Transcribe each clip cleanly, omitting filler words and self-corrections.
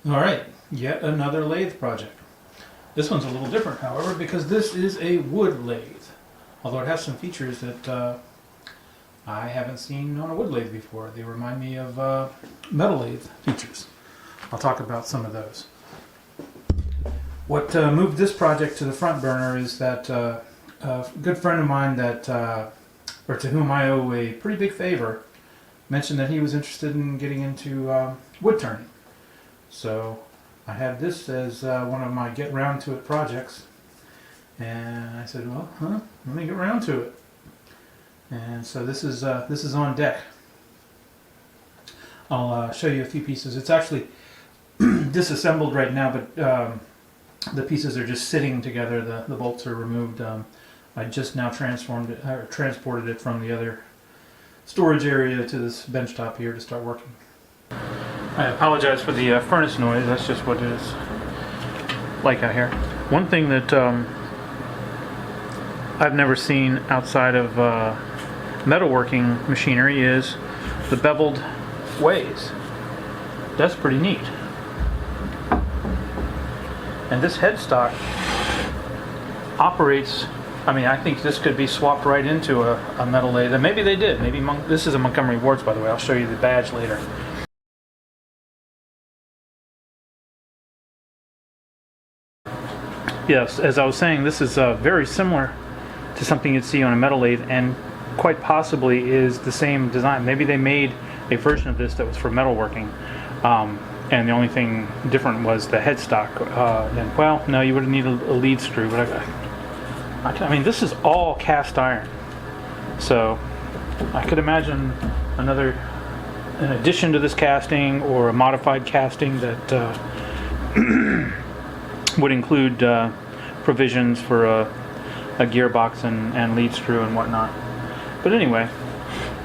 Alright, yet another lathe project. This one's a little different, however, because this is a wood lathe. Although it has some features that I haven't seen on a wood lathe before. They remind me of metal lathe features. I'll talk about some of those. What moved this project to the front burner is that a good friend of mine or to whom I owe a pretty big favor, mentioned that he was interested in getting into wood turning. So I had this as one of my get round to it projects, and I said, well, let me get round to it. And so this is on deck. I'll show you a few pieces. It's actually disassembled right now, but the pieces are just sitting together. The bolts are removed. I just now transported it from the other storage area to this bench top here to start working. I apologize for the furnace noise. That's just what it is like out here. One thing that I've never seen outside of metalworking machinery is the beveled ways. That's pretty neat. And this headstock operates, I mean, I think this could be swapped right into a metal lathe. And maybe they did. Maybe this is a Montgomery Ward's, by the way. I'll show you the badge later. Yes, as I was saying, this is very similar to something you'd see on a metal lathe, and quite possibly is the same design. Maybe they made a version of this that was for metalworking, and the only thing different was the headstock. And well, no, you would need a lead screw, but I mean, this is all cast iron, so I could imagine an addition to this casting or a modified casting that would include provisions for a gearbox and lead screw and whatnot. But anyway,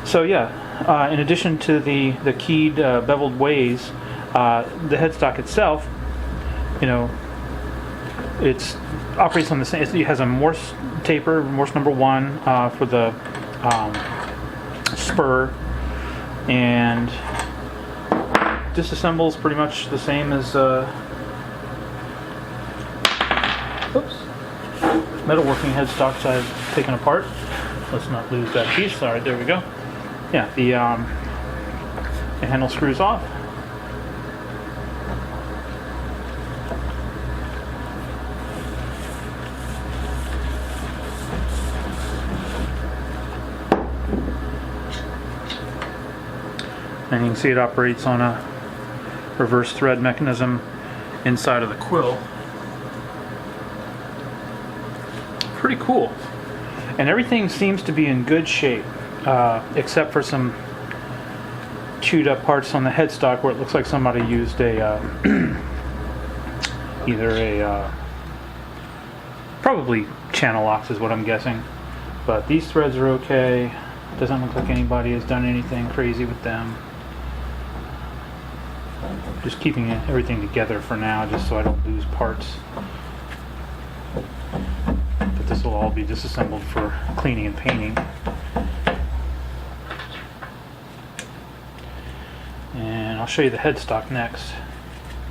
so yeah, in addition to the keyed beveled ways, the headstock itself, you know, it operates on the same. It has a Morse taper, Morse number 1 for the spur, and disassembles pretty much the same as metalworking headstocks I've taken apart. Let's not lose that piece. All right, there we go. Yeah, the handle screws off. And you can see it operates on a reverse thread mechanism inside of the quill. Pretty cool. And everything seems to be in good shape, except for some chewed up parts on the headstock where it looks like somebody used a either a probably channel locks is what I'm guessing. But these threads are okay. Doesn't look like anybody has done anything crazy with them. Just keeping everything together for now, just so I don't lose parts. But this will all be disassembled for cleaning and painting. And I'll show you the headstock next.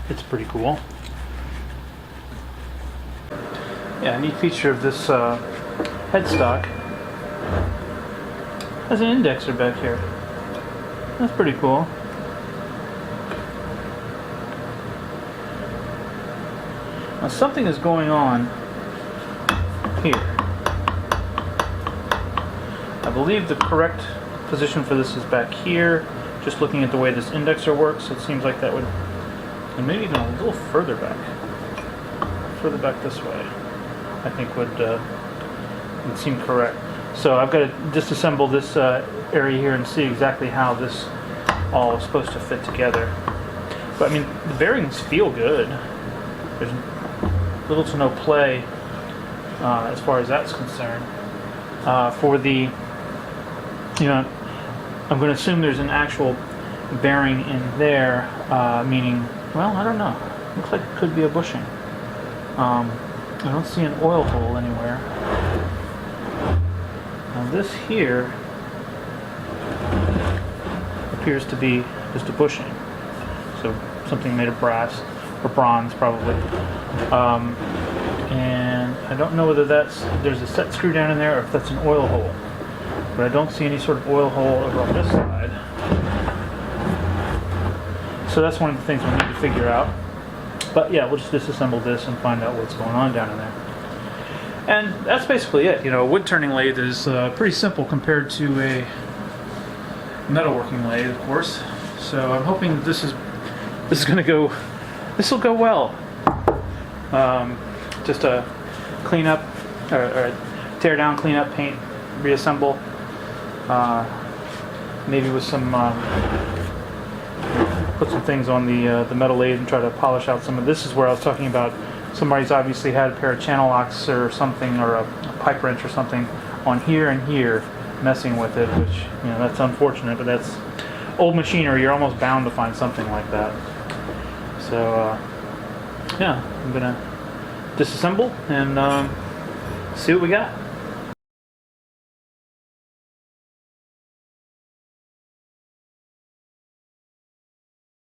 It's pretty cool. Yeah, a neat feature of this headstock has an indexer back here. That's pretty cool. Now something is going on here. I believe the correct position for this is back here. Just looking at the way this indexer works, it seems like that would, and maybe even a little further back this way, I think would seem correct. So I've got to disassemble this area here and see exactly how this all is supposed to fit together. But I mean, the bearings feel good. There's little to no play as far as that's concerned. For the, you know, I'm going to assume there's an actual bearing in there, meaning, well, I don't know. Looks like it could be a bushing. I don't see an oil hole anywhere. Now this here appears to be just a bushing. So something made of brass. or bronze probably. And I don't know whether there's a set screw down in there or if that's an oil hole. But I don't see any sort of oil hole over on this side. So that's one of the things we'll need to figure out. But yeah, we'll just disassemble this and find out what's going on down in there. And that's basically it. You know, a wood turning lathe is pretty simple compared to a metalworking lathe, of course. So I'm hoping this will go well. Just a clean up, or tear down, clean up, paint, reassemble. Maybe with some put some things on the metal lathe and try to polish out some of this. Is where I was talking about somebody's obviously had a pair of channel locks or something, or a pipe wrench or something on here and here, messing with it, which, you know, that's unfortunate, but that's old machinery. You're almost bound to find something like that. So yeah, I'm gonna disassemble and see what we got.